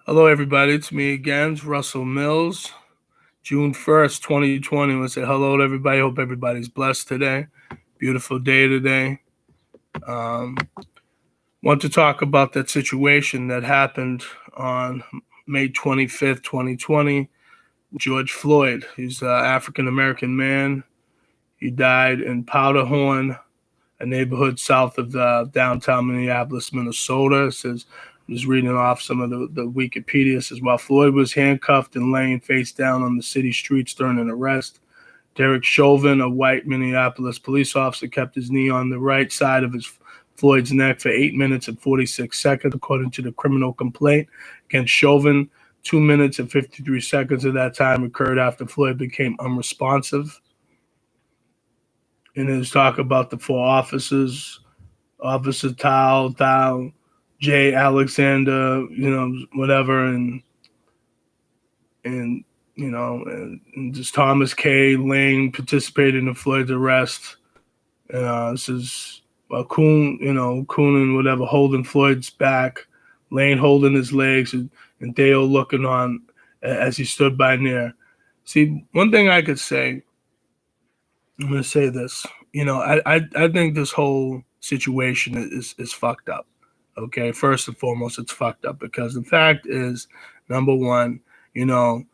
Hello, everybody. It's me again, it's Russell Mills. June 1st, 2020. Let's say hello to everybody. Hope everybody's blessed today. Beautiful day today. Um, want to talk about that situation that happened on May 25th, 2020. George Floyd. He's an African American man. He died in Powderhorn, a neighborhood south of downtown Minneapolis, Minnesota. It says, I'm just reading off some of the Wikipedia. It says, while Floyd was handcuffed and laying face down on the city streets during an arrest, Derek Chauvin, a white Minneapolis police officer, kept his knee on the right side of Floyd's neck for 8 minutes and 46 seconds, according to the criminal complaint against Chauvin. 2 minutes and 53 seconds of that time occurred after Floyd became unresponsive. In his talk about the four officers, Officer Tao, Jay Alexander, whatever, and and just Thomas K. Lane participated in Floyd's arrest. This is Kuhn and whatever holding Floyd's back, Lane holding his legs, and Dale looking on as he stood by near. See, one thing I could say, I'm going to say this. I think this whole situation is fucked up. Okay, first and foremost, it's fucked up because the fact is, number one, you know,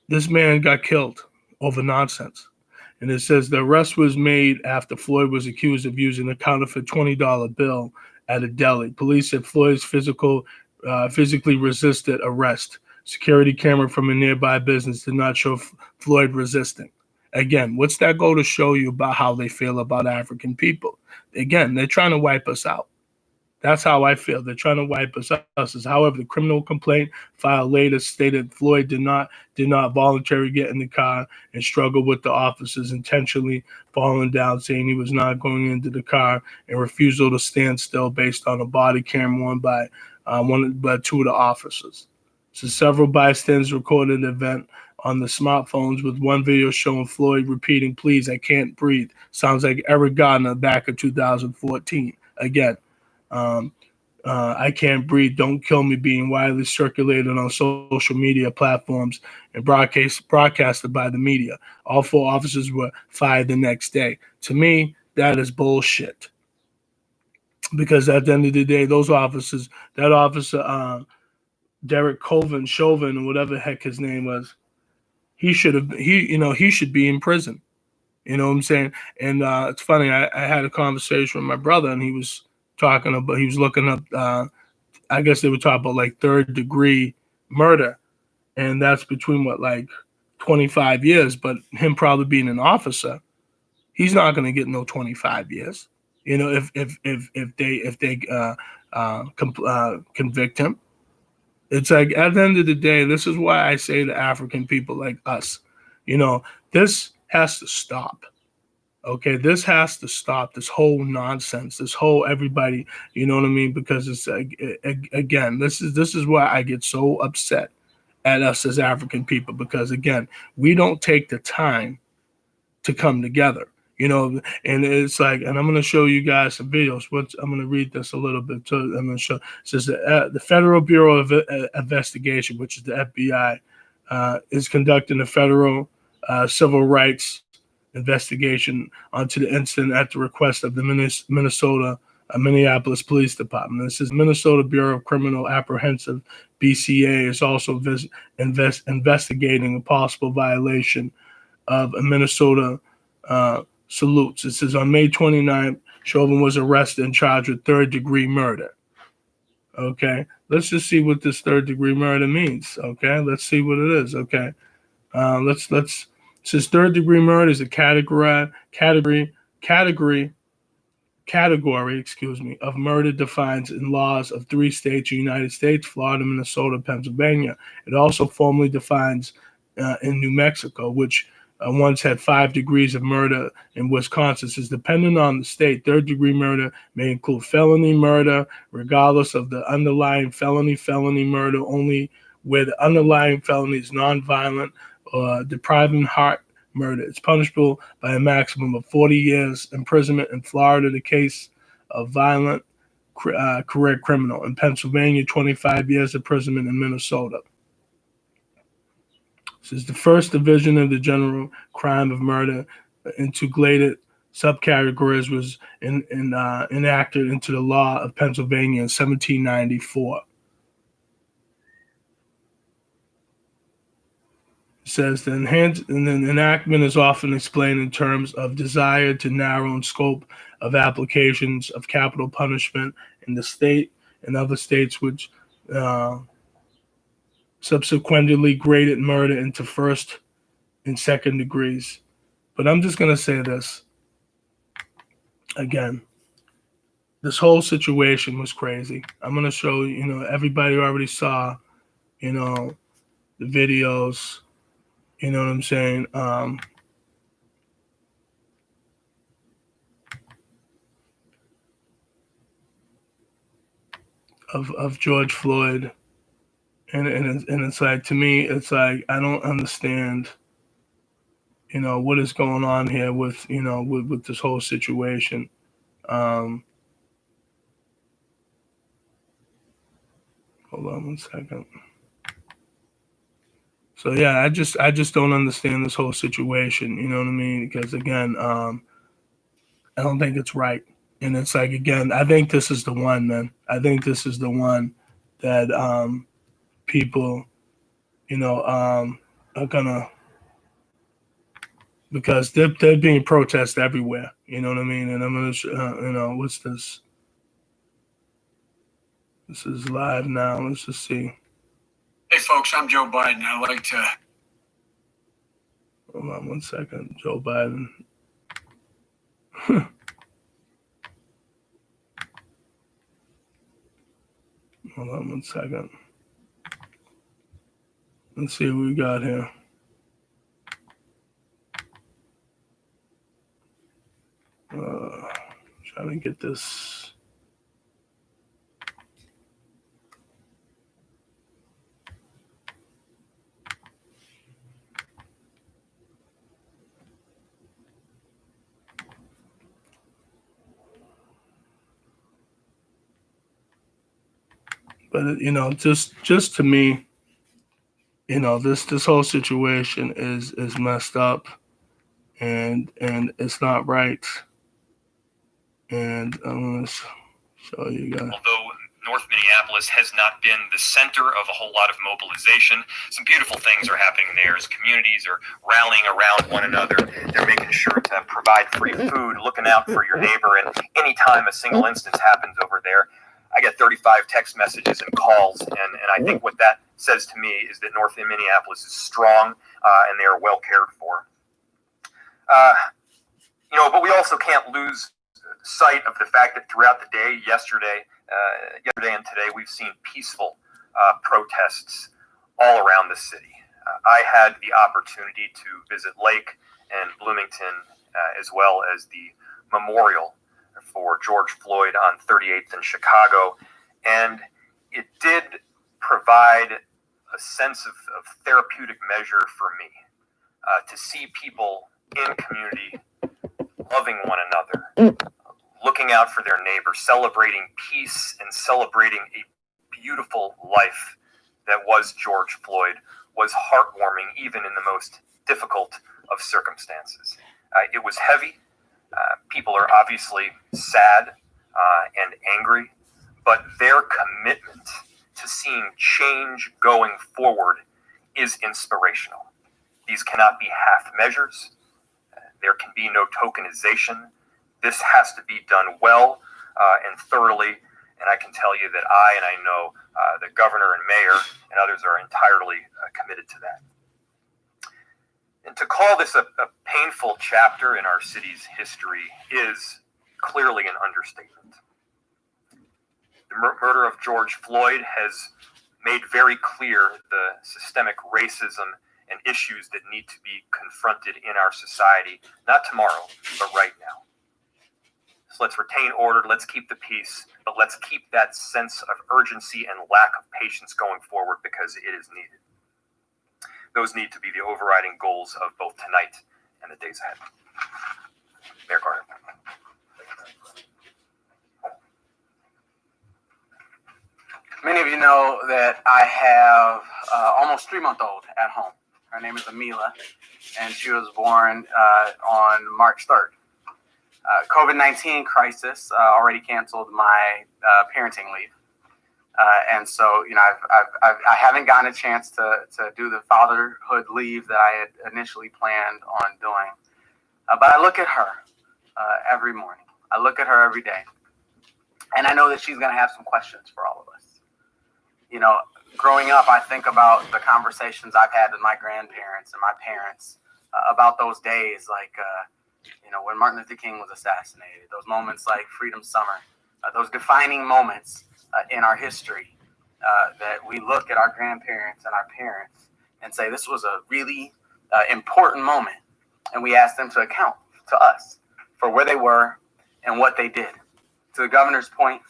this man got killed over nonsense. And it says the arrest was made after Floyd was accused of using a counterfeit $20 bill at a deli. Police said Floyd's physically resisted arrest. Security camera from a nearby business did not show Floyd resisting. Again, what's that go to show you about how they feel about African people? Again, they're trying to wipe us out. That's how I feel. They're trying to wipe us out. However, the criminal complaint filed later stated Floyd did not voluntarily get in the car and struggle with the officers, intentionally falling down, saying he was not going into the car, and refusal to stand still based on a body cam worn by two of the officers. So several bystanders recorded the event on the smartphones, with one video showing Floyd repeating, "Please, I can't breathe." Sounds like Eric Gardner back in 2014. Again, um, I can't breathe, don't kill me, being widely circulated on social media platforms and broadcasted by the media. All four officers were fired the next day. To me, that is bullshit. Because at the end of the day, that officer, Derek Chauvin, or whatever the heck his name was, he should be in prison. You know what I'm saying? And it's funny. I had a conversation with my brother, and he was looking up. I guess they were talking about like third degree murder, and that's between what, like 25 years. But him probably being an officer, he's not going to get no 25 years. If they convict him, it's like at the end of the day, this is why I say to African people like us, this has to stop. Okay, this has to stop. This whole nonsense, this whole everybody, you know what I mean? Because it's like, again, this is why I get so upset at us as African people, because again, we don't take the time to come together. And it's like, and I'm going to show you guys some videos. I'm going to read this a little bit too. I'm going to show. It says the Federal Bureau of Investigation, which is the FBI, is conducting a federal civil rights investigation onto the incident at the request of the Minneapolis Police Department. This is Minnesota Bureau of Criminal Apprehensive, BCA, is also investigating a possible violation of a Minnesota salutes. It says on May 29th, Chauvin was arrested and charged with third-degree murder. Okay, let's just see what this third-degree murder means. Okay, let's see what it is. Okay, let's. It says third-degree murder is a category, of murder defined in laws of 3 states: the United States, Florida, Minnesota, Pennsylvania. It also formally defines in New Mexico, which once had 5 degrees of murder in Wisconsin. It says, depending on the state, third-degree murder may include felony murder, regardless of the underlying felony murder only where the underlying felony is nonviolent or depriving heart murder. It's punishable by a maximum of 40 years imprisonment in Florida. The case of violent career criminal. In Pennsylvania, 25 years imprisonment in Minnesota. This is the first division of the general crime of murder into graded subcategories was enacted into the law of Pennsylvania in 1794. It says the enactment is often explained in terms of desire to narrow in scope of applications of capital punishment in the state and other states which subsequently graded murder into first and second degrees. But I'm just going to say this again. This whole situation was crazy. I'm going to show you, everybody already saw, the videos, you know what I'm saying? Of George Floyd. And it's like, to me, it's like, I don't understand, what is going on here with, with this whole situation. Hold on one second. So yeah, I just don't understand this whole situation. You know what I mean? Because again, I don't think it's right. And it's like, again, I think this is the one, man. I think this is the one that people, are gonna, because they're being protested everywhere. You know what I mean? And I'm gonna, what's this? This is live now. Let's just see. Hey, folks, I'm Joe Biden. I'd like to... Hold on one second. Joe Biden. Hold on one second. Let's see what we got here. Trying to get this. But just to me, this whole situation is messed up, and it's not right. And I'm gonna show you guys. Although North Minneapolis has not been the center of a whole lot of mobilization, some beautiful things are happening there as communities are rallying around one another. They're making sure to provide free food, looking out for your neighbor, and anytime a single instance happens over there, I get 35 text messages and calls, and I think what that says to me is that North Minneapolis is strong and they are well cared for. But we also can't lose sight of the fact that throughout the day, yesterday and today, we've seen peaceful protests all around the city. I had the opportunity to visit Lake and Bloomington, as well as the memorial for George Floyd on 38th in Chicago, and it did provide a sense of therapeutic measure for me to see people in community loving one another, looking out for their neighbor, celebrating peace and celebrating a beautiful life that was George Floyd was heartwarming, even in the most difficult of circumstances. It was heavy. People are obviously sad and angry, but their commitment to seeing change going forward is inspirational. These cannot be half measures. There can be no tokenization. This has to be done well and thoroughly, and I can tell you that I know the governor and mayor and others are entirely committed to that. And to call this a painful chapter in our city's history is clearly an understatement. The murder of George Floyd has made very clear the systemic racism and issues that need to be confronted in our society, not tomorrow, but right now. So let's retain order, let's keep the peace, but let's keep that sense of urgency and lack of patience going forward because it is needed. Those need to be the overriding goals of both tonight and the days ahead. Mayor Carter. of you know that I have almost 3-month-old at home. Her name is Amila, and she was born on March 3rd. COVID-19 crisis already canceled my parenting leave. And so, I haven't gotten a chance to do the fatherhood leave that I had initially planned on doing. But I look at her every morning. I look at her every day. And I know that she's going to have some questions for all of us. Growing up, I think about the conversations I've had with my grandparents and my parents about those days, like, when Martin Luther King was assassinated, those moments like Freedom Summer, those defining moments in our history that we look at our grandparents and our parents and say, this was a really important moment. And we ask them to account to us for where they were and what they did. To the governor's point,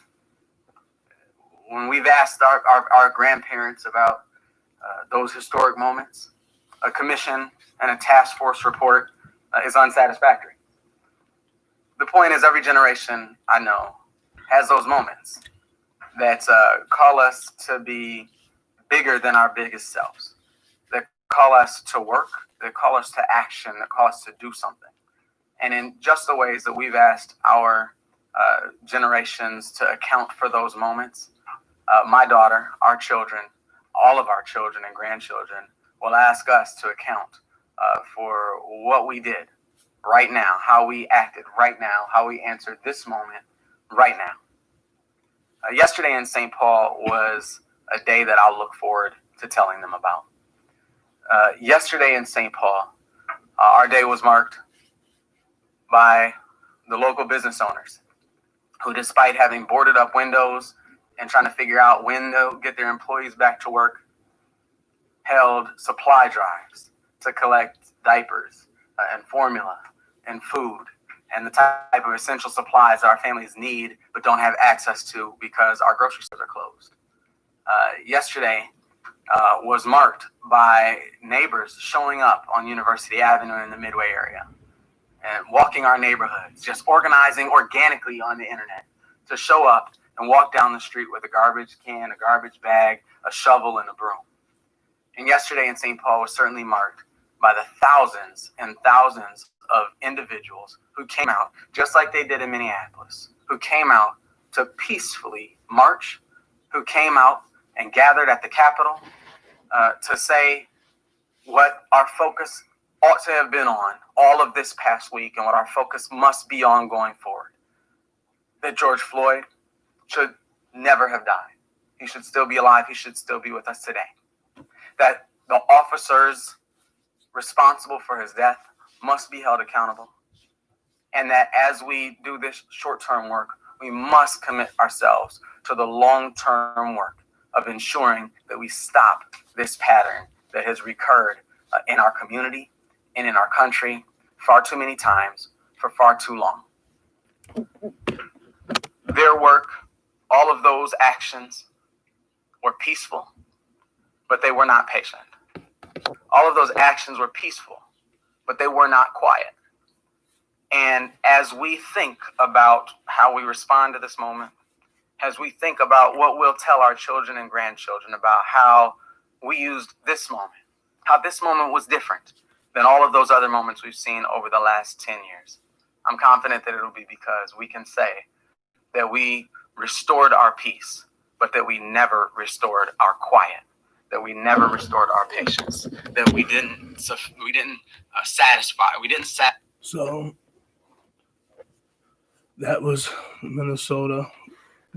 when we've asked our grandparents about those historic moments, a commission and a task force report is unsatisfactory. The point is, every generation I know has those moments that call us to be bigger than our biggest selves, that call us to work, that call us to action, that call us to do something. And in just the ways that we've asked our generations to account for those moments, my daughter, our children, all of our children and grandchildren will ask us to account for what we did right now, how we acted right now, how we answered this moment right now. Yesterday in St. Paul was a day that I'll look forward to telling them about. Yesterday in St. Paul, our day was marked by the local business owners who, despite having boarded up windows and trying to figure out when they'll get their employees back to work, held supply drives to collect diapers and formula and food and the type of essential supplies our families need but don't have access to because our grocery stores are closed. Yesterday was marked by neighbors showing up on University Avenue in the Midway area and walking our neighborhoods, just organizing organically on the internet to show up and walk down the street with a garbage can, a garbage bag, a shovel, and a broom. And yesterday in St. Paul was certainly marked by the thousands and thousands of individuals who came out, just like they did in Minneapolis, who came out to peacefully march, who came out and gathered at the Capitol to say what our focus ought to have been on all of this past week and what our focus must be on going forward. That George Floyd should never have died. He should still be alive. He should still be with us today. That the officers responsible for his death must be held accountable. And that as we do this short-term work, we must commit ourselves to the long-term work of ensuring that we stop this pattern that has recurred in our community and in our country far too many times for far too long. Their work, all of those actions were peaceful, but they were not patient. All of those actions were peaceful, but they were not quiet. And as we think about how we respond to this moment, as we think about what we'll tell our children and grandchildren about how we used this moment, how this moment was different than all of those other moments we've seen over the last 10 years, I'm confident that it'll be because we can say that we restored our peace, but that we never restored our quiet, that we never restored our patience, that we didn't satisfy. So that was Minnesota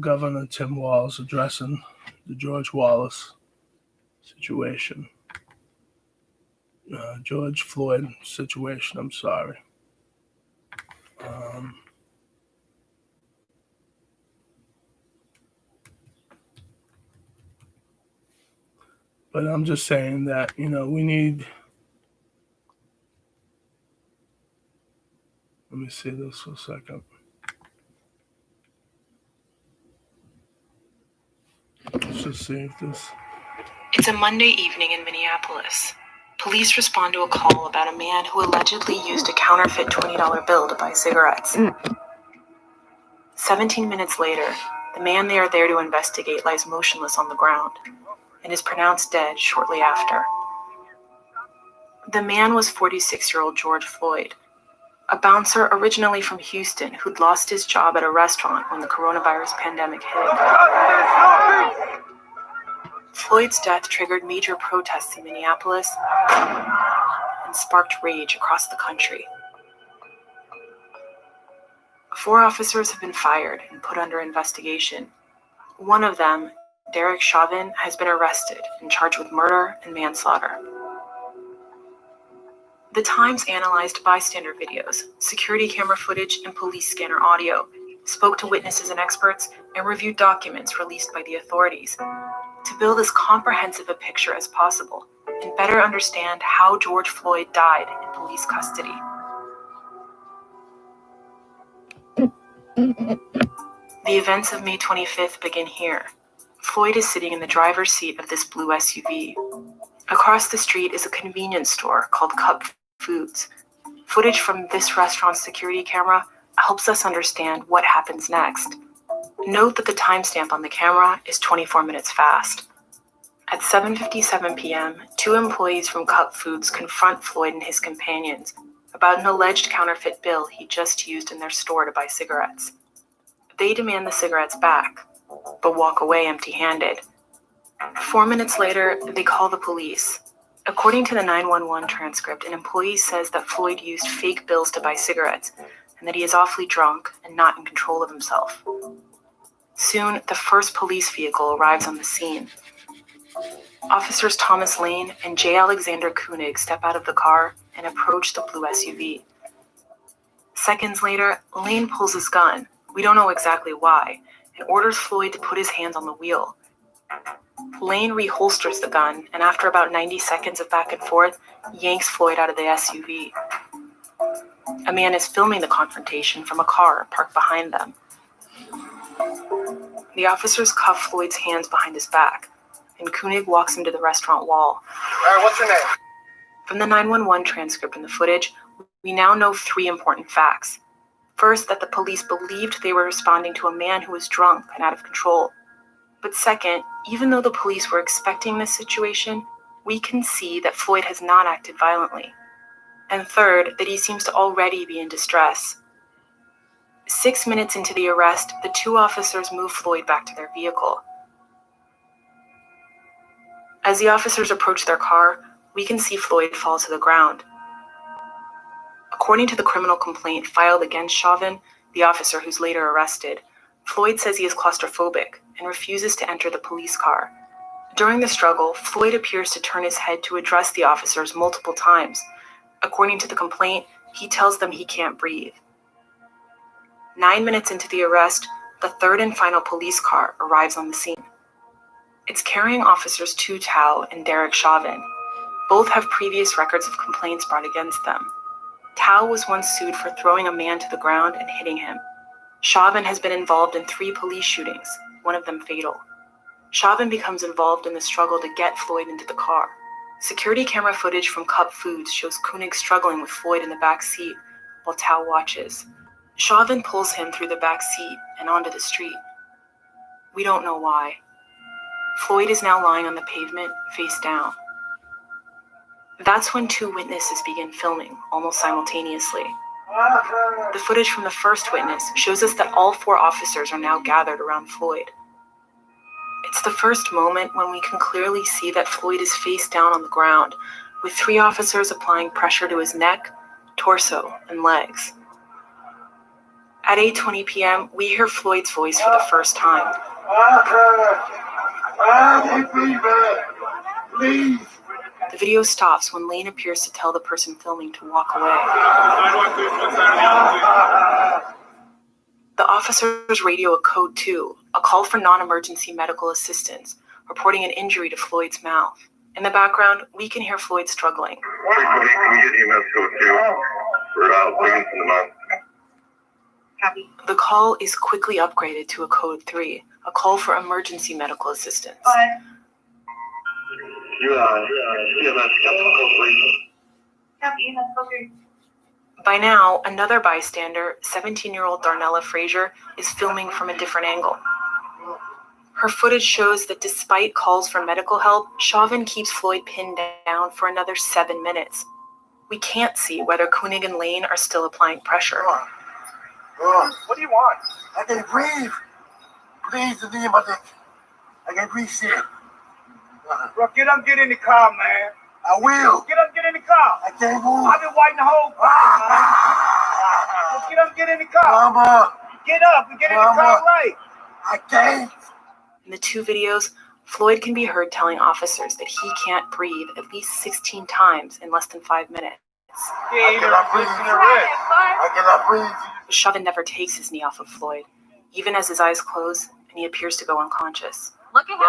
Governor Tim Walz addressing the George Wallace situation. George Floyd situation, I'm sorry. But I'm just saying that, we need, let me see this for a second. Let's just see if this. It's a Monday evening in Minneapolis. Police respond to a call about a man who allegedly used a counterfeit $20 bill to buy cigarettes. 17 minutes later, the man they are there to investigate lies motionless on the ground and is pronounced dead shortly after. The man was 46-year-old George Floyd, a bouncer originally from Houston who'd lost his job at a restaurant when the coronavirus pandemic hit. Floyd's death triggered major protests in Minneapolis and sparked rage across the country. 4 officers have been fired and put under investigation. One of them, Derek Chauvin, has been arrested and charged with murder and manslaughter. The Times analyzed bystander videos, security camera footage, and police scanner audio, spoke to witnesses and experts, and reviewed documents released by the authorities to build as comprehensive a picture as possible and better understand how George Floyd died in police custody. The events of May 25th begin here. Floyd is sitting in the driver's seat of this blue SUV. Across the street is a convenience store called Cup Foods. Footage from this restaurant's security camera helps us understand what happens next. Note that the timestamp on the camera is 24 minutes fast. At 7:57 p.m., 2 employees from Cup Foods confront Floyd and his companions about an alleged counterfeit bill he just used in their store to buy cigarettes. They demand the cigarettes back, but walk away empty-handed. 4 minutes later, they call the police. According to the 911 transcript, an employee says that Floyd used fake bills to buy cigarettes and that he is awfully drunk and not in control of himself. Soon, the first police vehicle arrives on the scene. Officers Thomas Lane and J. Alexander Koenig step out of the car and approach the blue SUV. Seconds later, Lane pulls his gun, we don't know exactly why, and orders Floyd to put his hands on the wheel. Lane reholsters the gun, and after about 90 seconds of back and forth, yanks Floyd out of the SUV. A man is filming the confrontation from a car parked behind them. The officers cuff Floyd's hands behind his back, and Koenig walks him to the restaurant wall. All right, what's your name? From the 911 transcript and the footage, we now know 3 important facts. First, that the police believed they were responding to a man who was drunk and out of control. But second, even though the police were expecting this situation, we can see that Floyd has not acted violently. And third, that he seems to already be in distress. 6 minutes into the arrest, the 2 officers move Floyd back to their vehicle. As the officers approach their car, we can see Floyd fall to the ground. According to the criminal complaint filed against Chauvin, the officer who's later arrested, Floyd says he is claustrophobic and refuses to enter the police car. During the struggle, Floyd appears to turn his head to address the officers multiple times. According to the complaint, he tells them he can't breathe. 9 minutes into the arrest, the 3rd and final police car arrives on the scene. It's carrying officers Tu Tao and Derek Chauvin. Both have previous records of complaints brought against them. Tao was once sued for throwing a man to the ground and hitting him. Chauvin has been involved in 3 police shootings, one of them fatal. Chauvin becomes involved in the struggle to get Floyd into the car. Security camera footage from Cup Foods shows Koenig struggling with Floyd in the back seat while Tao watches. Chauvin pulls him through the back seat and onto the street. We don't know why. Floyd is now lying on the pavement, face down. That's when 2 witnesses begin filming, almost simultaneously. The footage from the first witness shows us that all 4 officers are now gathered around Floyd. It's the first moment when we can clearly see that Floyd is face down on the ground, with 3 officers applying pressure to his neck, torso, and legs. At 8:20 p.m., we hear Floyd's voice for the first time. Please. The video stops when Lane appears to tell the person filming to walk away. The officers radio a code 2, a call for non-emergency medical assistance, reporting an injury to Floyd's mouth. In the background, we can hear Floyd struggling. Can we get EMS code 2? We're waiting for the month. Copy. The call is quickly upgraded to a code 3, a call for emergency medical assistance. EMS code 3. Copy, that's code 3. By now, another bystander, 17-year-old Darnella Frazier, is filming from a different angle. Her footage shows that despite calls for medical help, Chauvin keeps Floyd pinned down for another 7 minutes. We can't see whether Koenig and Lane are still applying pressure. What do you want? I can breathe. Please, the name of it. I can breathe shit. Bro, get up, get in the car, man. I will. Get up, get in the car. I can't move. I've been waiting the whole time, man. Get up, get in the car. Mama. Get up and get in the car right. I can't. In the two videos, Floyd can be heard telling officers that he can't breathe at least 16 times in less than 5 minutes. I cannot breathe. I cannot breathe. But Chauvin never takes his knee off of Floyd, even as his eyes close and he appears to go unconscious. Look at him. Get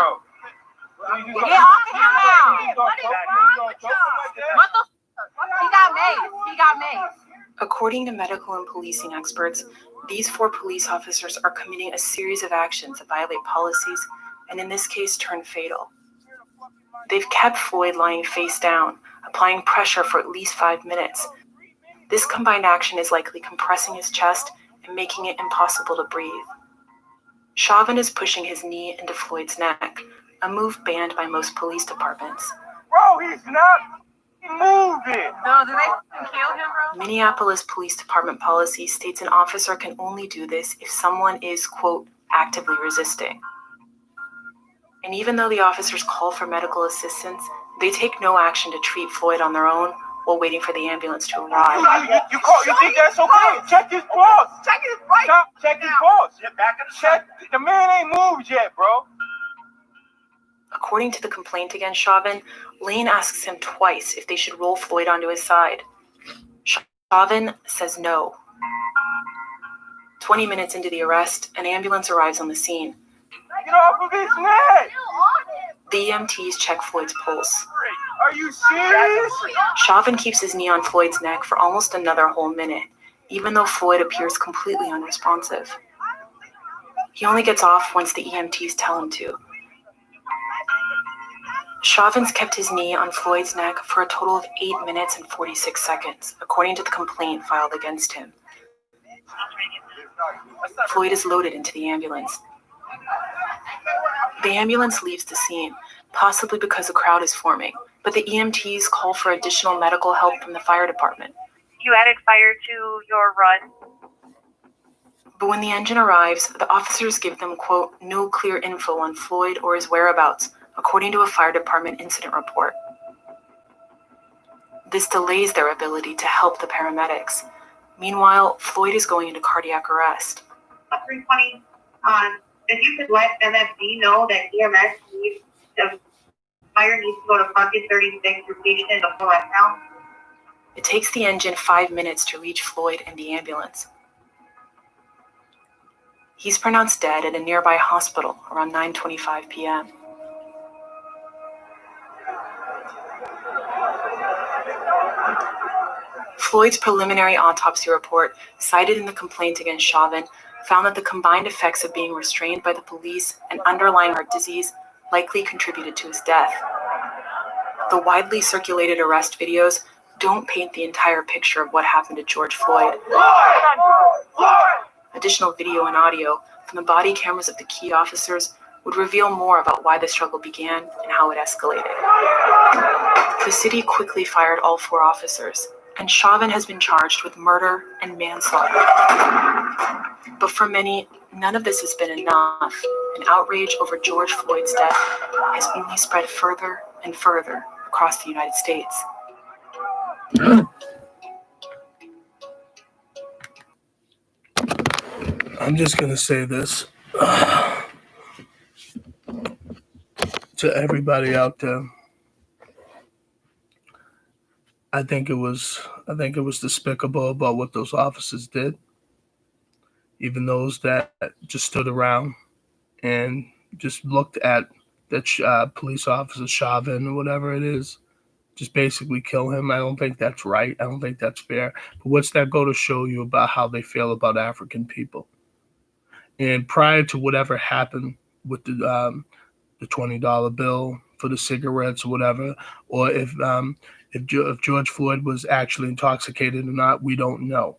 off of him now. What is wrong with y'all? What the? He got made. He got made. According to medical and policing experts, these 4 police officers are committing a series of actions that violate policies and in this case turn fatal. They've kept Floyd lying face down, applying pressure for at least 5 minutes. This combined action is likely compressing his chest and making it impossible to breathe. Chauvin is pushing his knee into Floyd's neck, a move banned by most police departments. Bro, he's not moving. No, did they kill him, bro? Minneapolis Police Department policy states an officer can only do this if someone is, quote, actively resisting. And even though the officers call for medical assistance, they take no action to treat Floyd on their own while waiting for the ambulance to arrive. You think that's okay? Check his pulse. Check his right. Check his pulse. Check. The man ain't moved yet, bro. According to the complaint against Chauvin, Lane asks him twice if they should roll Floyd onto his side. Chauvin says no. 20 minutes into the arrest, an ambulance arrives on the scene. Get off of his neck. The EMTs check Floyd's pulse. Are you serious? Chauvin keeps his knee on Floyd's neck for almost another whole minute, even though Floyd appears completely unresponsive. He only gets off once the EMTs tell him to. Chauvin's kept his knee on Floyd's neck for a total of 8 minutes and 46 seconds, according to the complaint filed against him. Floyd is loaded into the ambulance. The ambulance leaves the scene, possibly because a crowd is forming, but the EMTs call for additional medical help from the fire department. You added fire to your run? But when the engine arrives, the officers give them, quote, no clear info on Floyd or his whereabouts, according to a fire department incident report. This delays their ability to help the paramedics. Meanwhile, Floyd is going into cardiac arrest. 320, if you could let MFD know that EMS needs the fire needs to go to Pocket 36 location in the full now. It takes the engine 5 minutes to reach Floyd and the ambulance. He's pronounced dead at a nearby hospital around 9:25 p.m. Floyd's preliminary autopsy report, cited in the complaint against Chauvin, found that the combined effects of being restrained by the police and underlying heart disease likely contributed to his death. The widely circulated arrest videos don't paint the entire picture of what happened to George Floyd. Additional video and audio from the body cameras of the key officers would reveal more about why the struggle began and how it escalated. The city quickly fired all 4 officers, and Chauvin has been charged with murder and manslaughter. But for many, none of this has been enough, and outrage over George Floyd's death has only spread further and further across the United States. I'm just going to say this to everybody out there. I think it was despicable about what those officers did. Even those that just stood around and just looked at that police officer, Chauvin or whatever it is, just basically kill him. I don't think that's right. I don't think that's fair. But what's that go to show you about how they feel about African people? And prior to whatever happened with the $20 bill for the cigarettes or whatever, or if George Floyd was actually intoxicated or not, we don't know.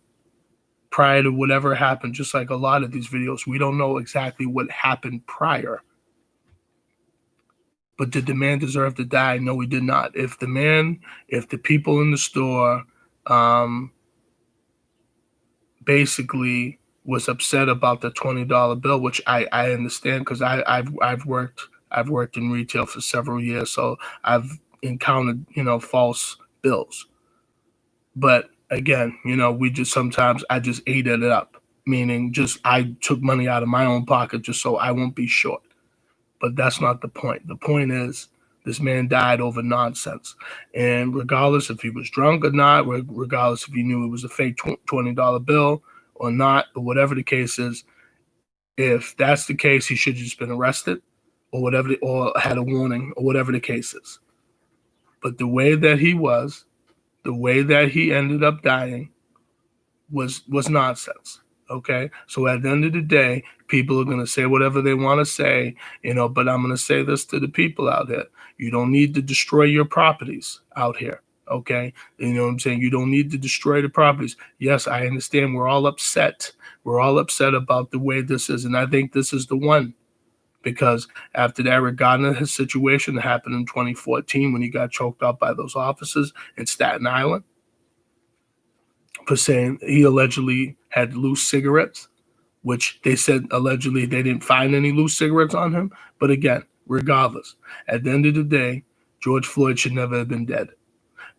Prior to whatever happened, just like a lot of these videos, we don't know exactly what happened prior But did the man deserve to die? No, he did not. If the people in the store basically was upset about the $20 bill, which I understand because I've worked in retail for several years, so I've encountered false bills. But again, we just sometimes I just ate it up, meaning just I took money out of my own pocket just so I won't be short. But that's not the point. The point is this man died over nonsense. And regardless if he was drunk or not, regardless if he knew it was a fake $20 bill or not, or whatever the case is, if that's the case, he should have just been arrested or whatever, or had a warning or whatever the case is. But the way that he ended up dying was nonsense. Okay, so at the end of the day, people are going to say whatever they want to say, but I'm going to say this to the people out there. You don't need to destroy your properties out here. Okay, you know what I'm saying? You don't need to destroy the properties. Yes, I understand. We're all upset. We're all upset about the way this is, and I think this is the one. Because after the Eric Gardner situation that happened in 2014 when he got choked up by those officers in Staten Island, for saying he allegedly had loose cigarettes, which they said allegedly they didn't find any loose cigarettes on him. But again, regardless, at the end of the day, George Floyd should never have been dead.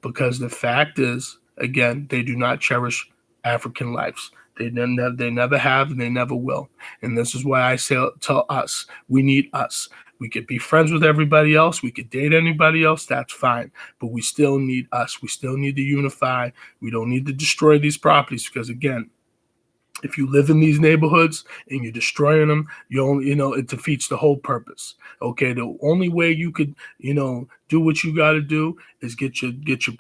Because the fact is, again, they do not cherish African lives. They never have, and they never will. And this is why I tell us, we need us. We could be friends with everybody else. We could date anybody else. That's fine. But we still need us. We still need to unify. We don't need to destroy these properties because, again, if you live in these neighborhoods and you're destroying them, it defeats the whole purpose. Okay, the only way you could, do what you got to do is get your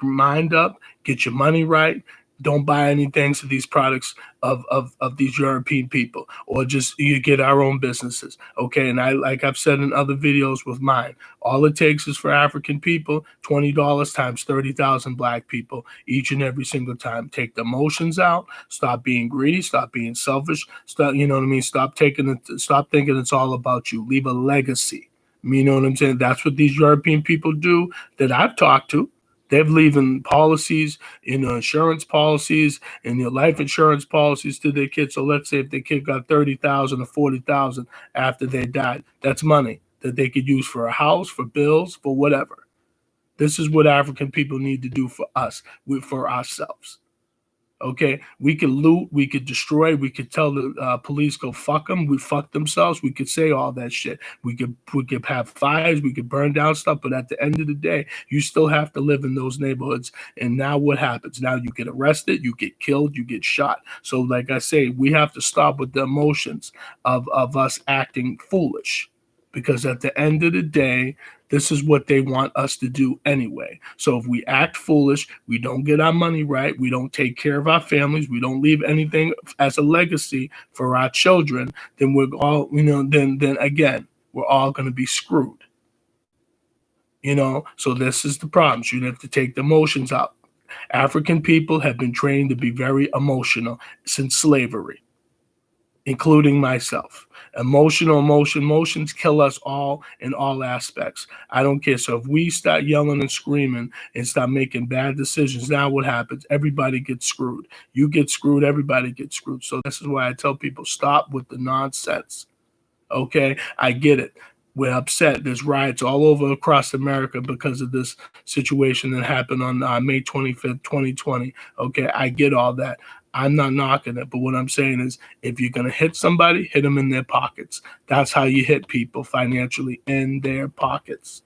mind up, get your money right. Don't buy anything to these products of these European people, or just you get our own businesses. Okay, and like I've said in other videos with mine, all it takes is for African people, $20 times 30,000 black people each and every single time. Take the emotions out, stop being greedy, stop being selfish, stop thinking it's all about you. Leave a legacy. You know what I'm saying? That's what these European people do that I've talked to. They're leaving policies, insurance policies, and your life insurance policies to their kids. So let's say if their kid got $30,000 or $40,000 after they died, that's money that they could use for a house, for bills, for whatever. This is what African people need to do for us, for ourselves. Okay, we could loot, we could destroy, we could tell the police go fuck them, we fuck themselves, we could say all that shit. We could have fires, we could burn down stuff, but at the end of the day, you still have to live in those neighborhoods. And now what happens? Now you get arrested, you get killed, you get shot. So like I say, we have to stop with the emotions of us acting foolish. Because at the end of the day, this is what they want us to do anyway. So if we act foolish, we don't get our money right, we don't take care of our families, we don't leave anything as a legacy for our children, then we're all, then again, we're all going to be screwed. So this is the problem. So you have to take the emotions out. African people have been trained to be very emotional since slavery, including myself. Emotions kill us all in all aspects. I don't care. So if we start yelling and screaming and start making bad decisions, now what happens? Everybody gets screwed. You get screwed, everybody gets screwed. So this is why I tell people, stop with the nonsense. Okay? I get it. We're upset. There's riots all over across America because of this situation that happened on May 25th, 2020. Okay, I get all that. I'm not knocking it, but what I'm saying is if you're going to hit somebody, hit them in their pockets. That's how you hit people financially, in their pockets.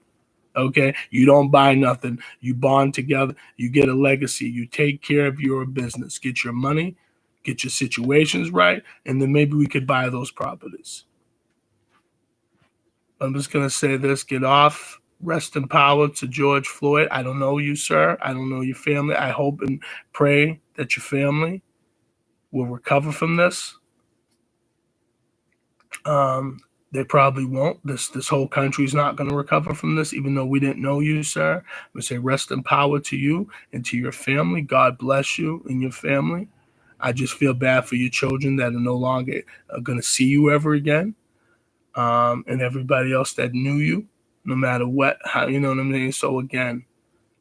Okay, you don't buy nothing. You bond together. You get a legacy. You take care of your business. Get your money, get your situations right, and then maybe we could buy those properties. I'm just going to say this, get off. Rest in power to George Floyd. I don't know you, sir. I don't know your family. I hope and pray that your family will recover from this. They probably won't. This whole country is not going to recover from this, even though we didn't know you, sir. We say rest in power to you and to your family. God bless you and your family. I just feel bad for your children that are no longer going to see you ever again. And everybody else that knew you. no matter what, how, you know what I mean? So again,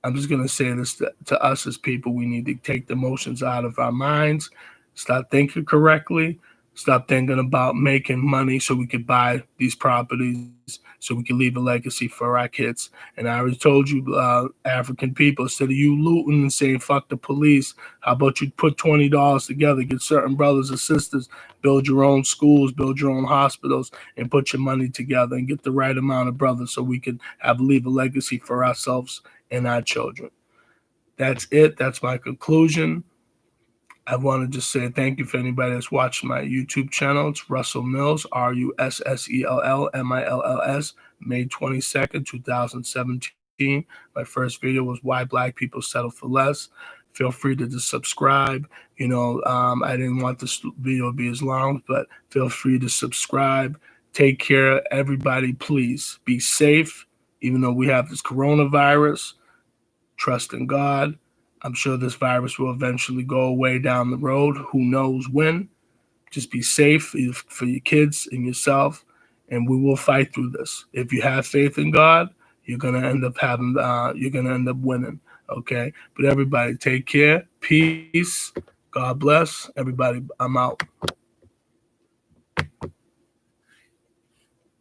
I'm just going to say this to us as people. We need to take the emotions out of our minds, start thinking correctly, stop thinking about making money so we could buy these properties, so we can leave a legacy for our kids. And I already told you, African people, instead of you looting and saying, fuck the police, how about you put $20 together, get certain brothers and sisters, build your own schools, build your own hospitals, and put your money together and get the right amount of brothers so we can leave a legacy for ourselves and our children. That's it. That's my conclusion. I want to just say thank you for anybody that's watching my YouTube channel. It's Russell Mills, RussellMills, May 22nd, 2017. My first video was Why Black People Settle for Less. Feel free to just subscribe. I didn't want this video to be as long, but feel free to subscribe. Take care, everybody. Please be safe. Even though we have this coronavirus, trust in God. I'm sure this virus will eventually go away down the road. Who knows when? Just be safe for your kids and yourself, and we will fight through this. If you have faith in God, you're gonna end up winning. Okay, but everybody, take care. Peace. God bless everybody. I'm out.